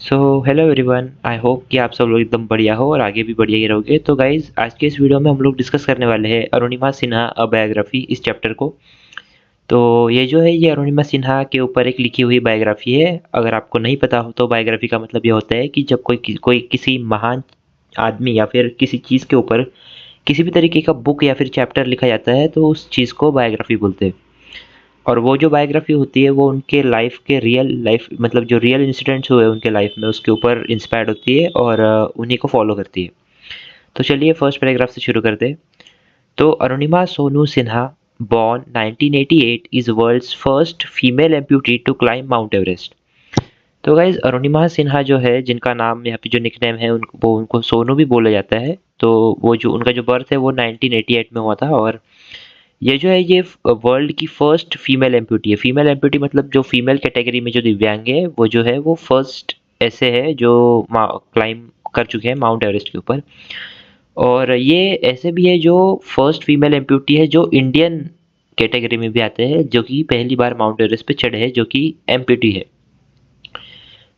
So hello everyone, I hope कि आप सब लोग एकदम बढ़िया हो और आगे भी बढ़िया ही रहोगे। तो गाइज, आज के इस वीडियो में हम लोग डिस्कस करने वाले हैं अरुणिमा सिन्हा अ बायोग्राफी, इस चैप्टर को। तो ये जो है, ये अरुणिमा सिन्हा के ऊपर एक लिखी हुई बायोग्राफी है। अगर आपको नहीं पता हो तो बायोग्राफी का मतलब ये होता है कि जब कोई किसी महान आदमी या फिर किसी चीज़ के ऊपर किसी भी तरीके का बुक या फिर चैप्टर लिखा जाता है तो उस चीज़ को बायोग्राफी बोलते हैं। और वो जो बायोग्राफी होती है वो उनके लाइफ के रियल लाइफ, मतलब जो रियल इंसिडेंट्स हुए उनके लाइफ में, उसके ऊपर इंस्पायर्ड होती है और उन्हीं को फॉलो करती है। तो चलिए फर्स्ट पैराग्राफ से शुरू करते हैं। तो Arunima Sonu Sinha, born 1988, is world's first female amputee to climb Mount Everest। तो गाइज, अरुणिमा सिन्हा जो है, जिनका नाम यहाँ पे जो निकनेम है वो उनको सोनू भी बोला जाता है। तो वो जो उनका जो बर्थ है वो 1988 में हुआ था। और ये जो है, ये वर्ल्ड की फर्स्ट फीमेल एम्प्यूटी है। फीमेल एम्प्यूटी मतलब जो फीमेल कैटेगरी में जो दिव्यांग है वो जो है वो फर्स्ट ऐसे है जो क्लाइम कर चुके हैं माउंट एवरेस्ट के ऊपर। और ये ऐसे भी है जो फर्स्ट फीमेल एम्प्यूटी है जो इंडियन कैटेगरी में भी आते हैं, जो कि पहली बार माउंट एवरेस्ट पे चढ़े हैं, जो कि एम्प्यूटी है।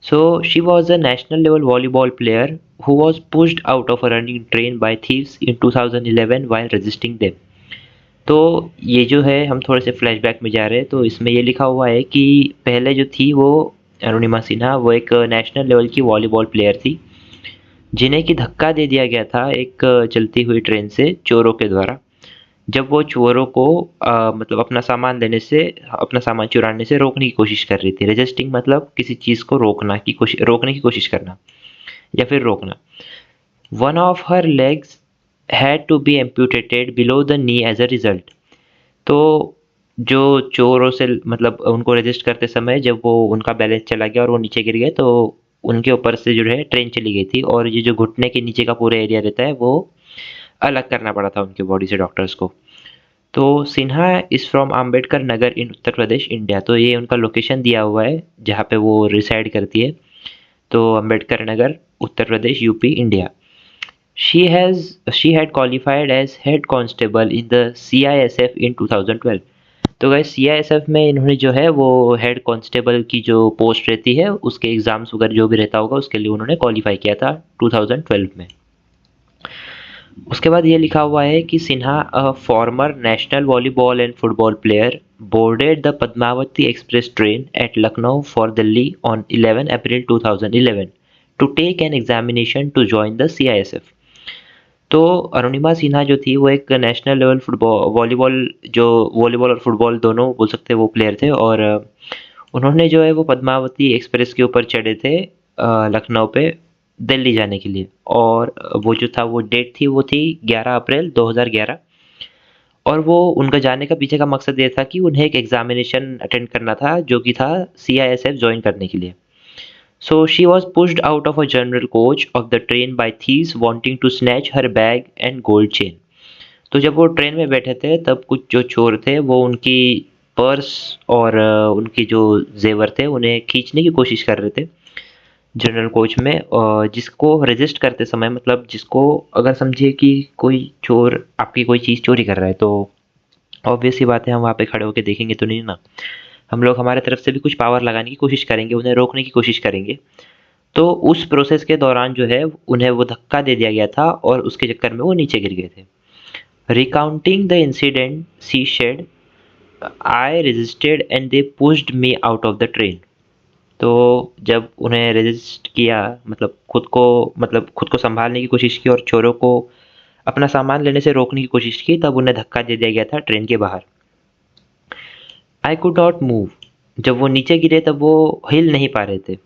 So she was a national level volleyball player who was pushed out of a running train by thieves in 2011 while resisting them। तो ये जो है, हम थोड़े से फ्लैशबैक में जा रहे हैं। तो इसमें ये लिखा हुआ है कि पहले जो थी वो अरुणिमा सिन्हा, वो एक नेशनल लेवल की वॉलीबॉल प्लेयर थी, जिन्हें कि धक्का दे दिया गया था एक चलती हुई ट्रेन से चोरों के द्वारा। जब वो चोरों को मतलब अपना सामान चुराने से रोकने की कोशिश कर रही थी। रेजिस्टिंग मतलब किसी चीज़ को रोकने की कोशिश करना या फिर रोकना। One of her legs had to be amputated below the knee as a result। तो जो चोरों से मतलब उनको रजिस्ट करते समय जब वो उनका बैलेंस चला गया और वो नीचे गिर गए, तो उनके ऊपर से जो है ट्रेन चली गई थी और ये जो घुटने के नीचे का पूरा एरिया रहता है वो अलग करना पड़ा था उनके बॉडी से डॉक्टर्स को। तो Sinha is from Ambedkar Nagar in Uttar Pradesh India. तो ये उनका लोकेशन दिया हुआ है जहाँ पे वो रिसाइड करती है। तो Ambedkar Nagar, Uttar Pradesh, UP, India. She had qualified as head constable in the CISF in 2012। तो गाइस, सीआईएसएफ में इन्होंने जो है वो हेड कांस्टेबल की जो पोस्ट रहती है उसके एग्जाम्स वगैरह जो भी रहता होगा उसके लिए उन्होंने क्वालिफाई किया था 2012 में। उसके बाद ये लिखा हुआ है कि Sinha, a former national volleyball and football player, boarded the Padmavati express train at Lucknow for Delhi on 11 April 2011 to take an examination to join the CISF. तो अरुणिमा सिन्हा जो थी वो एक नेशनल लेवल फुटबॉल वॉलीबॉल जो वॉलीबॉल और फुटबॉल दोनों बोल सकते हैं वो प्लेयर थे। और उन्होंने जो है वो पद्मावती एक्सप्रेस के ऊपर चढ़े थे लखनऊ पे दिल्ली जाने के लिए। और वो जो था वो डेट थी वो थी 11 अप्रैल 2011। और वो उनका जाने का पीछे का मकसद ये था कि उन्हें एक एग्जामिनेशन अटेंड करना था जो कि था सीआईएसएफ ज्वाइन करने के लिए। So she was pushed out of a general coach of the train by thieves wanting to snatch her bag and gold chain। तो जब वो ट्रेन में बैठे थे तब कुछ जो चोर थे वो उनकी पर्स और उनकी जो जेवर थे उन्हें खींचने की कोशिश कर रहे थे जनरल कोच में। जिसको रेजिस्ट करते समय, मतलब जिसको, अगर समझिए कि कोई चोर आपकी कोई चीज़ चोरी कर रहा है तो ऑब्वियस सी बात है हम वहाँ पे खड़े होकर देखेंगे तो नहीं ना। हम लोग हमारे तरफ से भी कुछ पावर लगाने की कोशिश करेंगे, उन्हें रोकने की कोशिश करेंगे। तो उस प्रोसेस के दौरान जो है उन्हें वो धक्का दे दिया गया था और उसके चक्कर में वो नीचे गिर गए थे। Recounting the incident she said, I resisted and they pushed me out of the train. तो जब उन्हें रेजिस्ट किया, मतलब खुद को संभालने की कोशिश की और चोरों को अपना सामान लेने से रोकने की कोशिश की, तब उन्हें धक्का दे दिया गया था ट्रेन के बाहर। I could not move. जब वो नीचे गिरे तब वो हिल नहीं पा रहे थे।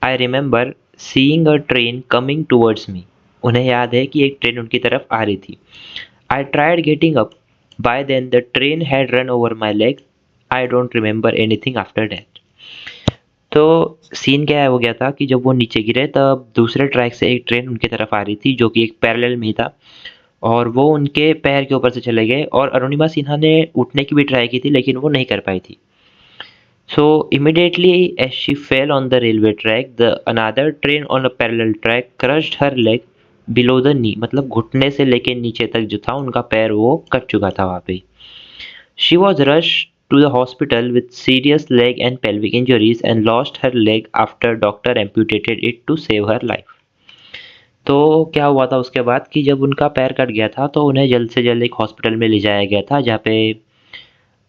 I remember seeing a train coming towards me. उन्हें याद है कि एक ट्रेन उनकी तरफ आ रही थी। I tried getting up, by then the train had run over my leg. I don't remember anything after that. तो सीन क्या हो गया था कि जब वो नीचे गिरे तब दूसरे ट्रैक से एक ट्रेन उनकी तरफ आ रही थी जो कि एक पैरेलल में ही था, और वो उनके पैर के ऊपर से चले गए। और अरुणिमा सिन्हा ने उठने की भी ट्राई की थी लेकिन वो नहीं कर पाई थी। So immediately as she fell on the railway track, the another train on a parallel track crushed her leg below the knee। मतलब घुटने से लेके नीचे तक जो था उनका पैर वो कट चुका था वहाँ पे। She was rushed to the hospital with serious leg and pelvic injuries and lost her leg after doctor amputated it to save her life. तो क्या हुआ था उसके बाद कि जब उनका पैर कट गया था तो उन्हें जल्द से जल्द एक हॉस्पिटल में ले जाया गया था, जहाँ पे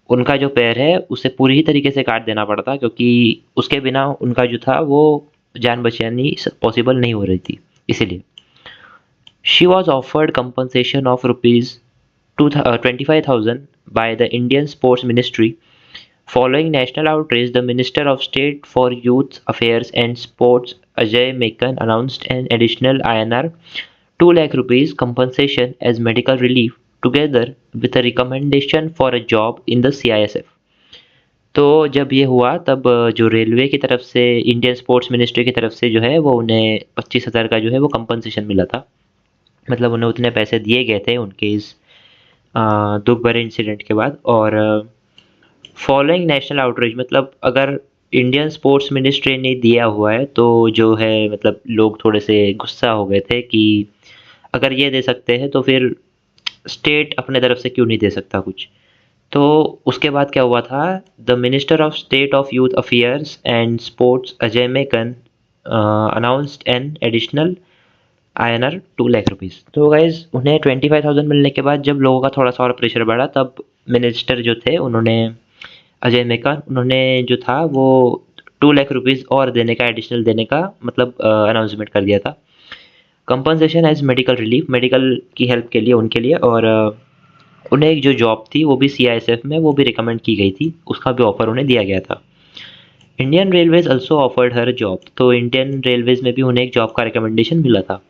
उनका जो पैर है उसे पूरी ही तरीके से काट देना पड़ा था, क्योंकि उसके बिना उनका जो था वो जान बचानी पॉसिबल नहीं हो रही थी। इसीलिए she was offered compensation of rupees 25,000 by the Indian Sports Ministry. Following national outrage, the Minister of State for Youth Affairs and Sports, Ajay Mekhan, announced an additional INR 2 lakh rupees compensation as medical relief, together with a recommendation for a job in the CISF. तो जब ये हुआ तब जो railway की तरफ से, Indian sports ministry की तरफ से जो है वो उन्हें 25,000 का जो है वो कंपनसेशन मिला था। मतलब उन्हें उतने पैसे दिए गए थे उनके इस दुख भरे इंसिडेंट के बाद। और फॉलोइंग नेशनल आउटरीच, मतलब अगर इंडियन स्पोर्ट्स मिनिस्ट्री ने दिया हुआ है तो जो है मतलब लोग थोड़े से गुस्सा हो गए थे कि अगर ये दे सकते हैं तो फिर स्टेट अपने तरफ से क्यों नहीं दे सकता कुछ। तो उसके बाद क्या हुआ था, the minister of state of youth affairs and sports Ajay Maken announced an additional INR 2 lakh rupees. तो गाइज उन्हें 25,000 मिलने के बाद जब लोगों का थोड़ा सा और प्रेशर बढ़ा, तब मिनिस्टर जो थे उन्होंने, अजय मेकन, उन्होंने जो था वो 2 लाख रुपीज़ और देने का, एडिशनल देने का मतलब अनाउंसमेंट कर दिया था। Compensation as medical relief, medical की हेल्प के लिए उनके लिए। और उन्हें एक जो जॉब थी वो भी CISF में वो भी रिकमेंड की गई थी, उसका भी ऑफर उन्हें दिया गया था। इंडियन रेलवेज ऑल्सो ऑफर्ड हर जॉब, तो इंडियन रेलवेज में भी उन्हें एक जॉब का रिकमेंडेशन मिला था।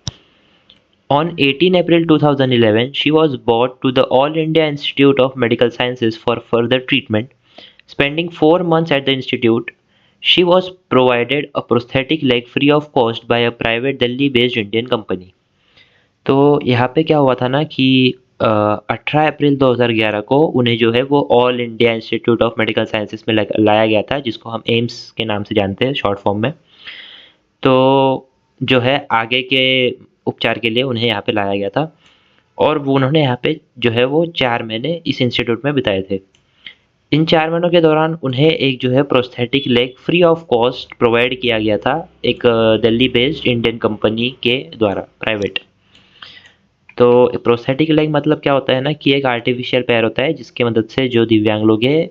On 18 April 2011, she was brought to the All India Institute of Medical Sciences for further treatment. Spending 4 months at the institute, she was provided a prosthetic leg free of cost by a private Delhi-based Indian company. तो यहाँ पे क्या हुआ था ना कि 18 अप्रैल 2011 को उन्हें जो है वो all India institute of medical sciences में लाया गया था, जिसको हम एम्स के नाम से जानते हैं शॉर्ट फॉर्म में। तो जो है आगे के उपचार के लिए उन्हें यहाँ पे लाया गया था, और वो उन्होंने यहाँ पे जो है वो 4 महीने इस इंस्टीट्यूट में बिताए थे। इन 4 महीनों के दौरान उन्हें एक जो है prosthetic leg free of cost provide किया गया था, एक दिल्ली बेस्ड इंडियन कंपनी के द्वारा, प्राइवेट। तो प्रोस्थेटिक लेग मतलब क्या होता है ना कि एक आर्टिफिशियल पैर होता है जिसकी मदद से जो दिव्यांग लोग हैं,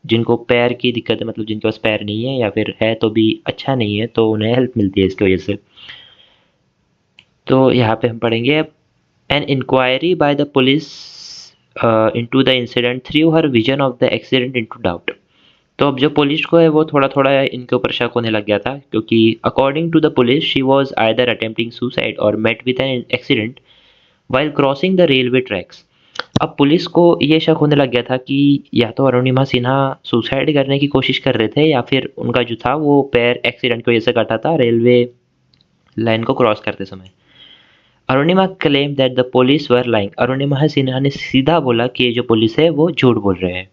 जिनको पैर की दिक्कत है, मतलब जिनके पास पैर नहीं है या फिर है तो भी अच्छा नहीं है, तो उन्हें हेल्प मिलती है इसकी वजह से। तो यहाँ पे हम पढ़ेंगे, an inquiry by the police into the incident through her vision of the accident into doubt. तो अब जो पुलिस को है वो थोड़ा थोड़ा इनके ऊपर शक होने लग गया था, क्योंकि according to the police she was either attempting suicide और met with an accident while crossing the railway tracks. अब पुलिस को ये शक होने लग गया था कि या तो अरुणिमा सिन्हा सुसाइड करने की कोशिश कर रहे थे, या फिर उनका जो था वो पैर एक्सीडेंट की वजह से कटा था रेलवे लाइन को क्रॉस करते समय। Arunima claim that the police were lying. Arunima Sinha ने सीधा बोला कि ये जो पुलिस है वो झूठ बोल रहे हैं।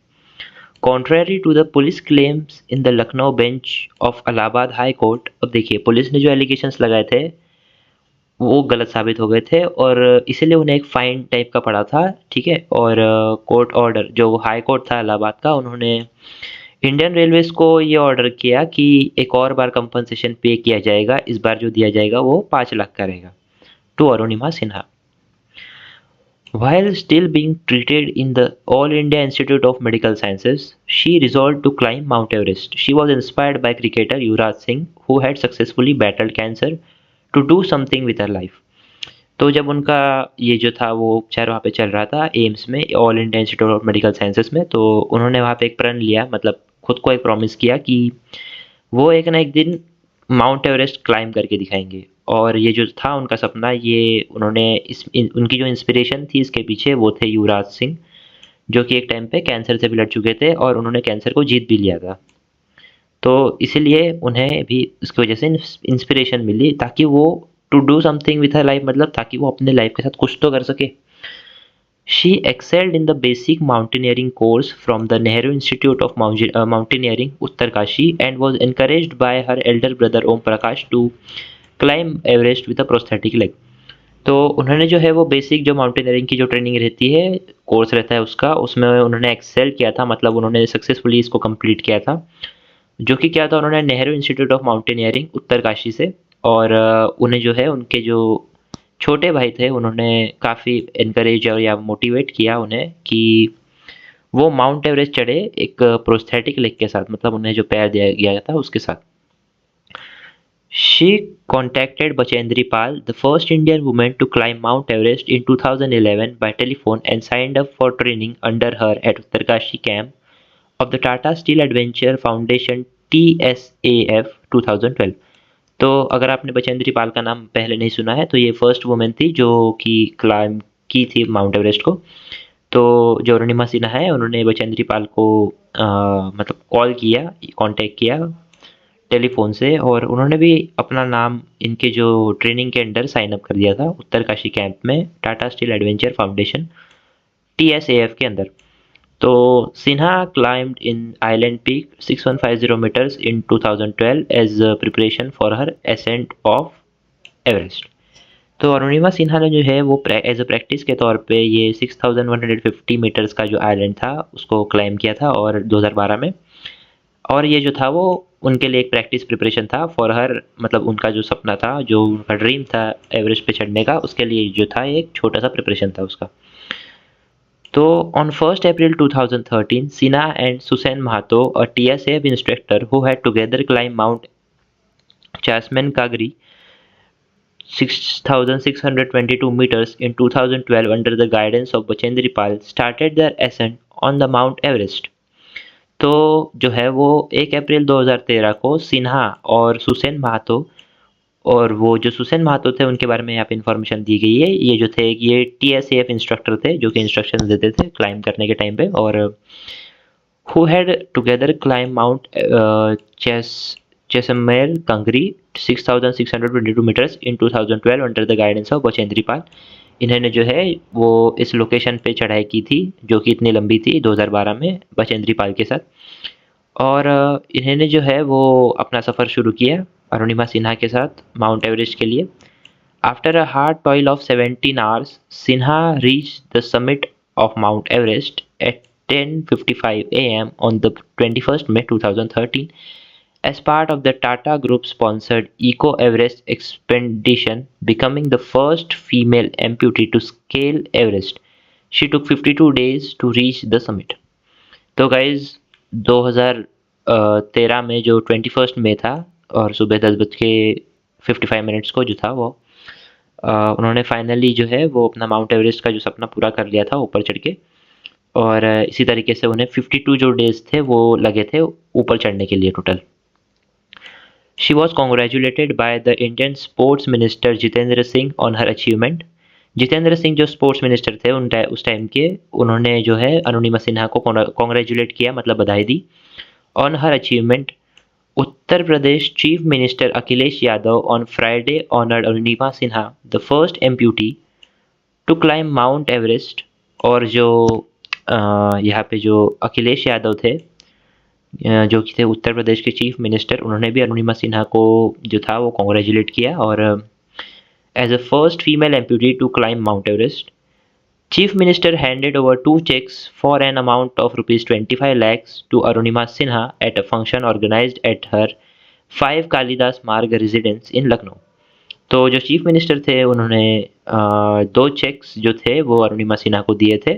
Contrary to the police claims in the Lucknow bench of Allahabad high court. अब देखिए पुलिस ने जो एलिगेशंस लगाए थे वो गलत साबित हो गए थे, और इसीलिए उन्हें एक फाइन टाइप का पड़ा था, ठीक है। और कोर्ट ऑर्डर, जो हाई कोर्ट था इलाहाबाद का, उन्होंने इंडियन रेलवेज को ये ऑर्डर किया कि एक और बार कंपनसेशन पे किया जाएगा, इस बार जो दिया जाएगा वो 5 लाख का रहेगा to Arunima Sinha. While still being treated in the All India Institute of Medical Sciences, she resolved to climb Mount Everest. She was inspired by cricketer Yuvraj Singh, who had successfully battled cancer, to do something with her life. तो जब उनका ये जो था वो उपचार वहाँ पे चल रहा था एम्स में, all India institute of medical sciences में, तो उन्होंने वहाँ पे एक प्रण लिया, मतलब खुद को एक प्रॉमिस किया कि वो एक ना एक दिन माउंट एवरेस्ट क्लाइम करके दिखाएंगे। और ये जो था उनका सपना, ये उन्होंने उनकी जो इंस्पिरेशन थी इसके पीछे वो थे युवराज सिंह, जो कि एक टाइम पे कैंसर से भी लड़ चुके थे और उन्होंने कैंसर को जीत भी लिया था। तो इसीलिए उन्हें भी उसकी वजह से इंस्पिरेशन मिली, ताकि वो to do something with her life, मतलब ताकि वो अपने लाइफ के साथ कुछ तो कर सके। She excelled in the basic mountaineering course from the Nehru Institute of Mountaineering, Uttarkashi, and was encouraged by her elder brother Om Prakash to climb Everest with a prosthetic leg. तो उन्होंने जो है वो बेसिक जो mountaineering की जो training रहती है, कोर्स रहता है उसका, उसमें उन्होंने एक्सेल किया था, मतलब उन्होंने सक्सेसफुली इसको कंप्लीट किया था। जो कि क्या था, उन्होंने Nehru institute of mountaineering Uttarkashi से, और उन्हें जो है उनके जो छोटे भाई थे उन्होंने काफ़ी इनकरेज और या मोटिवेट किया उन्हें कि वो माउंट एवरेस्ट चढ़े एक प्रोस्थेटिक लेग के साथ, मतलब उन्हें जो पैर दिया गया था उसके साथ। She contacted Bachendri Pal, the first Indian woman to climb Mount Everest in 2011 by telephone and signed up for training under her at Uttarkashi camp of the Tata Steel Adventure Foundation TSAF 2012। तो अगर आपने बचेंद्री पाल का नाम पहले नहीं सुना है तो ये फर्स्ट वुमेन थी जो कि क्लाइम की थी माउंट एवरेस्ट को। तो जो अरुणिमा सिन्हा है उन्होंने बचेंद्री पाल को मतलब कॉल किया, कांटेक्ट किया टेलीफोन से, और उन्होंने भी अपना नाम इनके जो ट्रेनिंग के अंडर साइन अप कर दिया था उत्तरकाशी कैंप में Tata steel adventure foundation TSAF के अंदर। तो Sinha climbed in Island Peak 6150 meters in 2012 as a preparation for her ascent of Everest। तो अरुणिमा सिन्हा ने जो है वो एज अ प्रैक्टिस के तौर पे ये 6150 मीटर्स का जो आइलैंड था उसको क्लाइम किया था और 2012 में। और ये जो था वो उनके लिए एक प्रैक्टिस प्रिपरेशन था फॉर हर, मतलब उनका जो सपना था, जो उनका ड्रीम था एवरेस्ट पे चढ़ने का, उसके लिए जो था एक छोटा सा प्रिपरेशन था उसका। तो on 1st April 2013, Sinha and Susan Mahato, a TSAF instructor who had together climbed Mount Chasman-Kagri 6,622 meters in 2012 under the guidance of Bachendri Pal, started their ascent on the Mount Everest। तो जो है वो 1 अप्रैल 2013 को सिन्हा और सुसेन महातो, और वो जो सुसेन महातो थे उनके बारे में यहाँ पे इन्फॉर्मेशन दी गई है। ये जो थे ये TSAF इंस्ट्रक्टर थे जो कि इंस्ट्रक्शन देते थे क्लाइम करने के टाइम पे, और who had together climb Mount Chamser Kangri 6,622 meters in 2012 under the guidance of Bachendri Pal. इन्होंने जो है वो इस लोकेशन पे चढ़ाई की थी जो कि इतनी लंबी थी 2012 में बचेंद्री पाल के साथ। और इन्होंने जो है वो अपना सफ़र शुरू किया अरुणिमा सिन्हा के साथ माउंट एवरेस्ट के लिए। After a hard toil of 17 hours, Sinha reach the summit of mount Everest at 10:55 AM on the 21st May 2013 as part of the Tata Group sponsored Eco Everest expedition, becoming the first female amputee to scale Everest. She took 52 days to reach the summit। तो guys 2013 में जो 21 मई था और सुबह 10:55 को जो था वो उन्होंने फाइनली जो है वो अपना माउंट एवरेस्ट का जो सपना पूरा कर लिया था ऊपर चढ़ के। और इसी तरीके से उन्हें 52 जो डेज थे वो लगे थे ऊपर चढ़ने के लिए total. She was congratulated by the Indian sports minister Jitendra Singh on her achievement. Jitendra Singh जो स्पोर्ट्स मिनिस्टर थे उस टाइम के, उन्होंने जो है अरुणिमा सिन्हा को कॉन्ग्रेचुलेट किया, मतलब बधाई दी on her achievement. Uttar Pradesh chief minister Akhilesh Yadav on Friday honoured Arunima Sinha the first amputee to climb mount Everest. और जो यहाँ पे जो अखिलेश यादव थे जो कि थे उत्तर प्रदेश के चीफ मिनिस्टर, उन्होंने भी अरुणिमा सिन्हा को जो था वो कॉन्ग्रेचुलेट किया। और as a first female amputee to climb mount Everest, chief minister handed over 2 checks for an amount of ₹25 lakhs to Arunima Sinha at a function organised at her 5 Kalidas Marg residence इन लखनऊ। तो जो चीफ मिनिस्टर थे उन्होंने 2 चेक्स जो थे वो अरुणिमा सिन्हा को दिए थे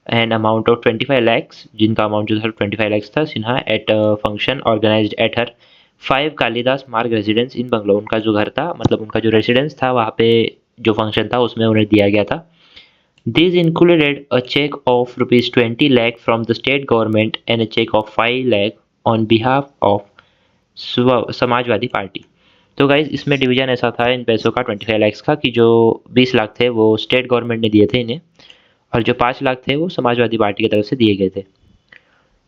एंड अमाउंट ऑफ 25 lakhs, जिनका अमाउंट जो था 25 lakhs था, Sinha at function organised at her 5 Kalidas Marg residence in bungalow. उनका जो घर था, मतलब उनका जो रेजिडेंस था, वहाँ पे जो फंक्शन था उसमें उन्हें दिया गया था। This included a cheque of ₹20 lakh from the state government and a cheque of 5 lakh on behalf of Samajwadi party. तो गाइज इसमें डिवीजन ऐसा था इन पैसों का 25 lakhs का कि जो 20 लाख थे वो स्टेट गवर्नमेंट ने दिए थे इन्हें, और जो 5 लाख थे वो समाजवादी पार्टी की तरफ से दिए गए थे।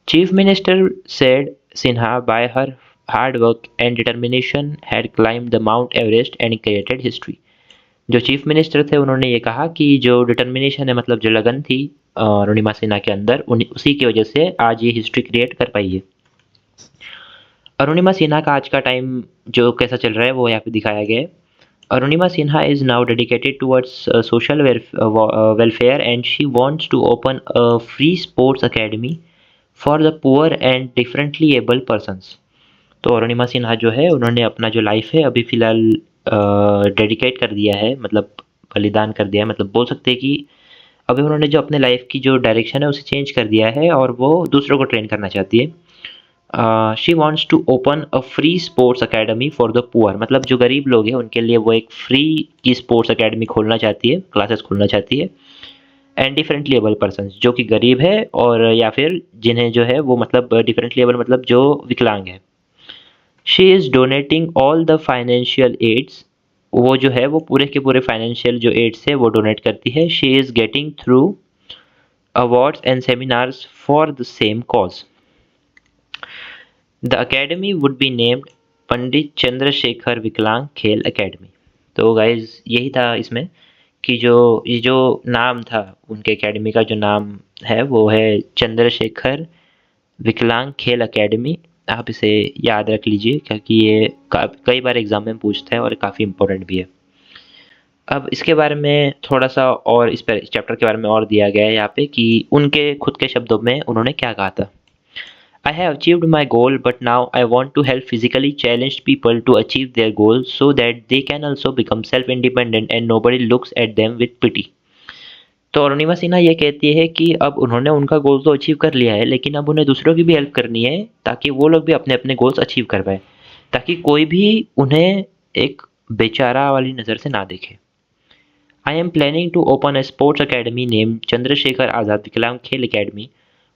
Chief minister said Sinha bye her hard work and determination had climb the mount Everest and created history. जो चीफ मिनिस्टर थे उन्होंने ये कहा कि जो डिटर्मिनेशन है, मतलब जो लगन थी अरुणिमा सिन्हा के अंदर, उसी की वजह से आज ये हिस्ट्री क्रिएट कर पाई है। अरुणिमा सिन्हा का आज का टाइम जो कैसा चल रहा है वो यहाँ पे दिखाया गया है। Arunima Sinha is now dedicated towards social welfare, and she wants to open a free sports academy for the poor and differently able persons. तो अरुणिमा सिन्हा जो है उन्होंने अपना जो लाइफ है अभी फ़िलहाल डेडिकेट कर दिया है, मतलब बलिदान कर दिया है, मतलब बोल सकते हैं कि अभी उन्होंने जो अपने लाइफ की जो डायरेक्शन है उसे चेंज कर दिया है और वो दूसरों को ट्रेन करना चाहती है। She wants to open a free sports academy for the poor, मतलब जो गरीब लोग हैं उनके लिए वो एक फ्री की स्पोर्ट्स अकेडमी खोलना चाहती है, क्लासेस खोलना चाहती है। एंड डिफरेंटली एबल पर्सन, जो कि गरीब है और या फिर जिन्हें जो है वो मतलब डिफरेंटली एबल मतलब जो विकलांग है। She is donating all the financial aids, वो जो है वो पूरे के पूरे फाइनेंशियल जो एड्स है वो डोनेट करती है। She is getting through awards and seminars for the same cause. The academy would be named Pandit Chandrashekhar Viklang Khel academy. तो गाइज यही था इसमें कि ये जो नाम था उनके एकेडमी का, जो नाम है वो है चंद्रशेखर विकलांग खेल अकेडमी। आप इसे याद रख लीजिए क्योंकि ये कई बार एग्जाम में पूछता है और काफ़ी इम्पोर्टेंट भी है। अब इसके बारे में थोड़ा सा और इस चैप्टर के बारे में और दिया गया है यहाँ पे कि उनके खुद के शब्दों में उन्होंने क्या कहा था। I have achieved my goal, but now I want to help physically challenged people to achieve their goals so that they can also become self-independent and nobody looks at them with pity. तो अरुणिमा सिन्हा ये कहती है कि अब उन्होंने उनका गोल तो achieve कर लिया है, लेकिन अब उन्हें दूसरों की भी हेल्प करनी है ताकि वो लोग भी अपने अपने गोल्स अचीव कर पाए, ताकि कोई भी उन्हें एक बेचारा वाली नज़र से ना देखे। I am planning to open a sports academy named Chandrasekhar Azad Viklang Khel Academy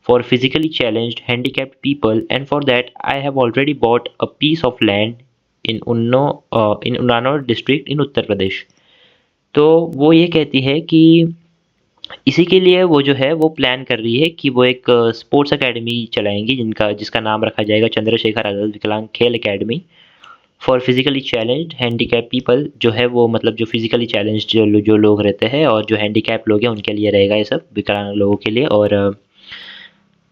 for physically challenged handicapped people, and for that I have already bought a piece of land in Unnao district in Uttar Pradesh. तो वो ये कहती है कि इसी के लिए वो जो है वो प्लान कर रही है कि वो एक स्पोर्ट्स एकेडमी चलाएंगी जिसका नाम रखा जाएगा चंद्रशेखर आज़ाद विकलांग खेल academy for physically challenged handicap people. जो है वो मतलब जो फिजिकली चैलेंज्ड जो लोग रहते हैं और जो हैंडीकैप लोग हैं उनके लिए रहेगा ये सब, विकलांग लोगों के लिए। और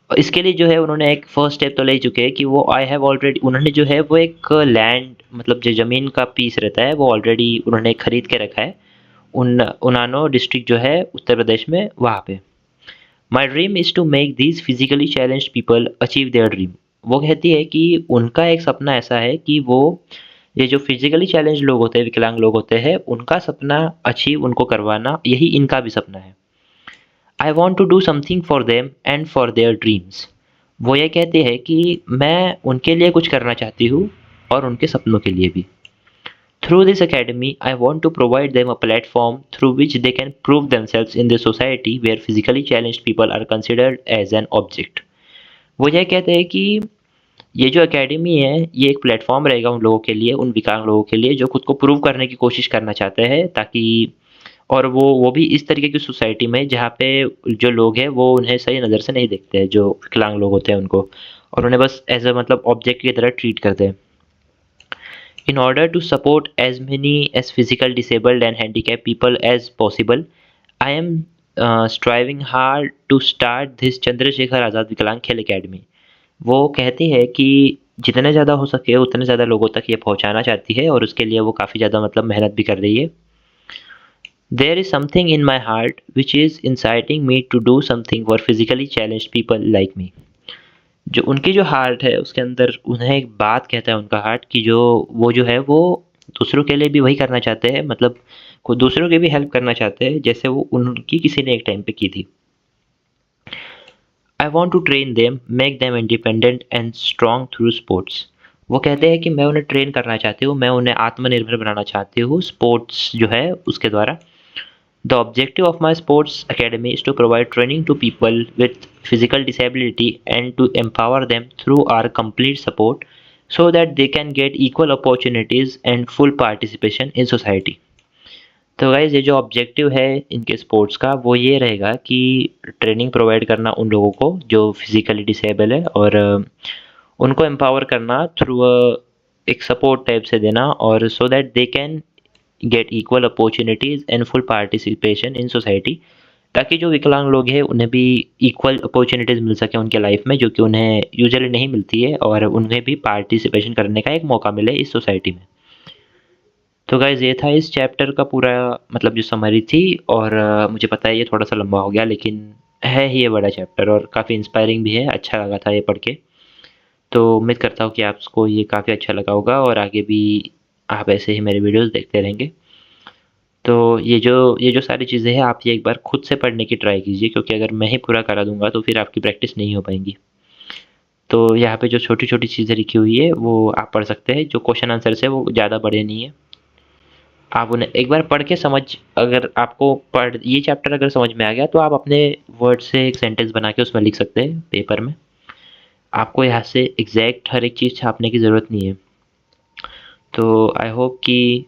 इसके लिए जो है उन्होंने एक फर्स्ट स्टेप तो ले चुके हैं कि वो आई हैव ऑलरेडी, उन्होंने जो है वो एक लैंड मतलब जो ज़मीन का पीस रहता है वो ऑलरेडी उन्होंने खरीद के रखा है उन्नानो डिस्ट्रिक्ट जो है उत्तर प्रदेश में, वहाँ पे। My dream is to make these physically challenged people achieve their dream. वो कहती है कि उनका एक सपना ऐसा है कि वो ये जो फिजिकली चैलेंज लोग होते हैं, विकलांग लोग होते हैं, उनका सपना अचीव उनको करवाना, यही इनका भी सपना है। I want to do something for them and for their dreams. वो ये कहते हैं कि मैं उनके लिए कुछ करना चाहती हूँ और उनके सपनों के लिए भी। Through this academy, I want to provide them a platform through which they can prove themselves in the society where physically challenged people are considered as an object. वो यह कहते हैं कि ये जो एकेडमी है ये एक प्लेटफॉर्म रहेगा उन लोगों के लिए, उन विकलांग लोगों के लिए जो खुद को प्रूव करने की कोशिश करना चाहते हैं, ताकि और वो भी इस तरीके की सोसाइटी में जहाँ पे जो लोग हैं वो उन्हें सही नज़र से नहीं देखते हैं, जो विकलांग लोग होते हैं उनको, और उन्हें बस एज अ मतलब ऑब्जेक्ट की तरह ट्रीट करते हैं। In order to support as many as physical disabled and handicapped people as possible, I am striving hard to start this Chandrasekhar Azad Vikalang Khel Academy. वो कहती है कि जितने ज़्यादा हो सके उतने ज़्यादा लोगों तक ये पहुंचाना चाहती है और उसके लिए वो काफ़ी ज़्यादा मतलब मेहनत भी कर रही है। There is something in my heart which is inciting me to do something for physically challenged people like me. जो उनकी जो हार्ट है उसके अंदर उन्हें एक बात कहता है उनका हार्ट कि जो वो जो है वो दूसरों के लिए भी वही करना चाहते हैं, मतलब को दूसरों की भी हेल्प करना चाहते हैं जैसे वो उनकी किसी ने एक टाइम पे की थी। I want to train them, make them independent and strong through sports. वो कहते हैं कि मैं उन्हें ट्रेन करना चाहती हूँ, मैं उन्हें आत्मनिर्भर बनाना चाहती हूँ स्पोर्ट्स जो है उसके द्वारा। The objective of my sports academy is to provide training to people with physical disability and to empower them through our complete support so that they can get equal opportunities and full participation in society. तो guys ये जो objective है इनके sports का वो ये रहेगा कि ट्रेनिंग प्रोवाइड करना उन लोगों को जो फिजिकली डिसेबल है और उनको एम्पावर करना थ्रू एक सपोर्ट टाइप से देना, और so that they can get equal opportunities and full participation in society, ताकि जो विकलांग लोग हैं उन्हें भी इक्वल अपॉर्चुनिटीज़ मिल सके उनके लाइफ में, जो कि उन्हें यूजुअली नहीं मिलती है, और उन्हें भी पार्टिसिपेशन करने का एक मौका मिले इस सोसाइटी में। तो गाइज़ ये था इस चैप्टर का पूरा मतलब जो समरी थी। और मुझे पता है ये थोड़ा सा लंबा हो गया, लेकिन है ही ये बड़ा चैप्टर और काफ़ी इंस्पायरिंग भी है, अच्छा लगा था ये पढ़ के। तो उम्मीद करता हूँ कि आपको ये काफ़ी अच्छा लगा होगा और आगे भी आप ऐसे ही मेरे वीडियोस देखते रहेंगे। तो ये जो सारी चीज़ें हैं आप ये एक बार खुद से पढ़ने की ट्राई कीजिए, क्योंकि अगर मैं ही पूरा करा दूंगा तो फिर आपकी प्रैक्टिस नहीं हो पाएंगी। तो यहाँ पे जो छोटी छोटी चीज़ें लिखी हुई है वो आप पढ़ सकते हैं। जो क्वेश्चन आंसर्स है वो ज़्यादा बड़े नहीं है, आप उन्हें एक बार पढ़ के समझ, अगर आपको पढ़ ये चैप्टर अगर समझ में आ गया तो आप अपने वर्ड से एक सेंटेंस बना के उसमें लिख सकते हैं पेपर में। आपको यहाँ से एग्जैक्ट हर एक चीज़ छापने की ज़रूरत नहीं है। तो आई होप कि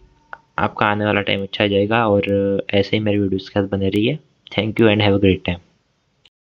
आपका आने वाला टाइम अच्छा जाएगा और ऐसे ही मेरे वीडियोस के साथ बने रहिए। Thank you and have a great time.